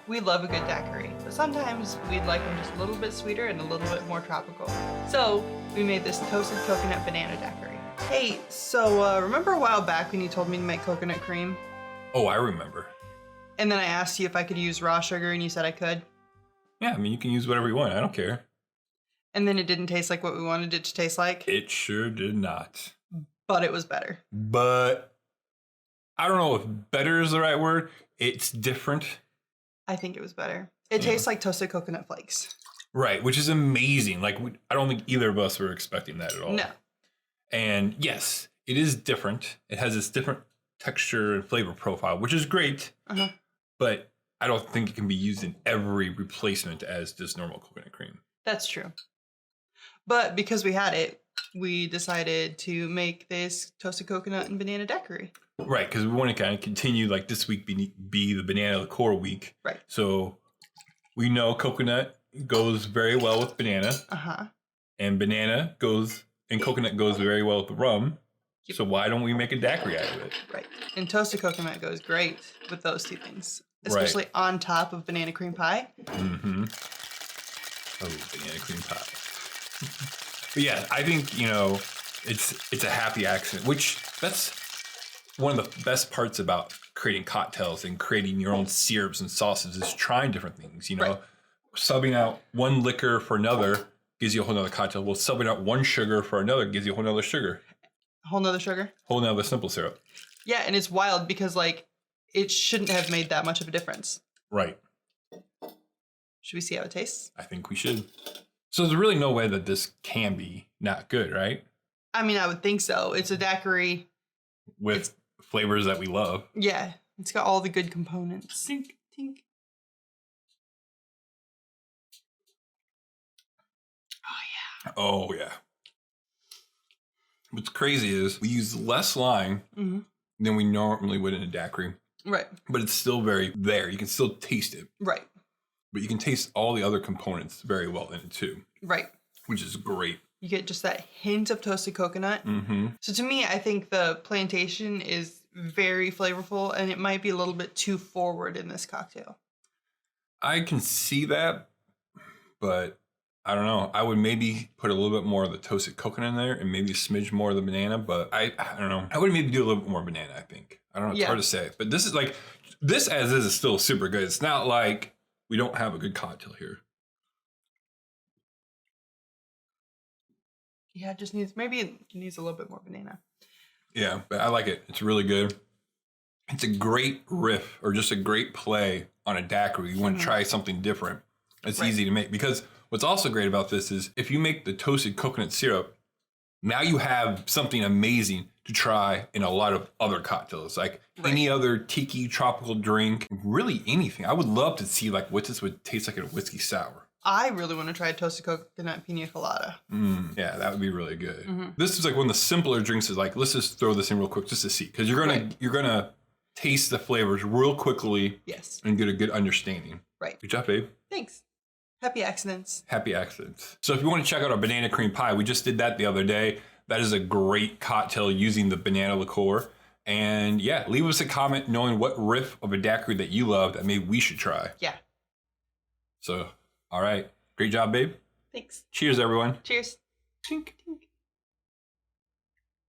We love a good daiquiri, but sometimes we'd like them just a little bit sweeter and a little bit more tropical. So we made this Toasted Coconut Banana Daiquiri. Hey, so remember a while back when you told me to make coconut cream? Oh, I remember. And then I asked you if I could use raw sugar and you said I could? Yeah, I mean, you can use whatever you want. I don't care. And then it didn't taste like what we wanted it to taste like? It sure did not. But it was better. But I don't know if better is the right word. It's different. I think it was better. It tastes like toasted coconut flakes. Right, which is amazing. Like, I don't think either of us were expecting that at all. No. And yes, it is different. It has this different texture and flavor profile, which is great. Uh-huh. But I don't think it can be used in every replacement as just normal coconut cream. That's true. But because we had it, we decided to make this toasted coconut and banana daiquiri. Right, because we want to kind of continue, like this week be the banana liqueur week. Right. So we know coconut goes very well with banana. Uh-huh. And coconut goes very well with rum. Yep. So why don't we make a daiquiri out of it? Right. And toasted coconut goes great with those two things. Especially on top of banana cream pie. Mm-hmm. Oh, banana cream pie. But yeah, I think, it's a happy accident, which that's one of the best parts about creating cocktails and creating your own syrups and sauces is trying different things, Right. Subbing out one liquor for another gives you a whole nother cocktail. Well, subbing out one sugar for another gives you a whole nother sugar. A whole nother sugar? Whole nother simple syrup. Yeah, and it's wild because, it shouldn't have made that much of a difference. Right. Should we see how it tastes? I think we should. So there's really no way that this can be not good, right? I mean, I would think so. It's a daiquiri. With flavors that we love. Yeah, it's got all the good components. Tink, tink. Oh, yeah. What's crazy is we use less lime than we normally would in a daiquiri. Right. But it's still very there. You can still taste it. Right. But you can taste all the other components very well in it too. Right. Which is great. You get just that hint of toasted coconut. Mm-hmm. So to me, I think the plantation is very flavorful and it might be a little bit too forward in this cocktail. I can see that, but I don't know. I would maybe put a little bit more of the toasted coconut in there and maybe a smidge more of the banana, but I don't know. I would maybe do a little bit more banana, I think. I don't know. It's hard to say. But this as is still super good. It's not like we don't have a good cocktail here. Yeah, it just needs, maybe it needs a little bit more banana. Yeah, but I like it. It's really good. It's a great riff or just a great play on a daiquiri. You want to try something different. It's easy to make because what's also great about this is if you make the toasted coconut syrup, now you have something amazing to try in a lot of other cocktails, like any other tiki tropical drink, really anything. I would love to see what this would taste like in a whiskey sour. I really want to try toasted coconut pina colada. Yeah, that would be really good. This is one of the simpler drinks. Is let's just throw this in real quick just to see, because you're gonna taste the flavors real quickly. Yes. And get a good understanding. Right. Good job, babe. Thanks. Happy accidents. Happy accidents. So if you want to check out our banana cream pie, we just did that the other day. That is a great cocktail using the banana liqueur. And yeah, leave us a comment knowing what riff of a daiquiri that you love that maybe we should try. Yeah. So, all right. Great job, babe. Thanks. Cheers, everyone. Cheers. Tink. Tink.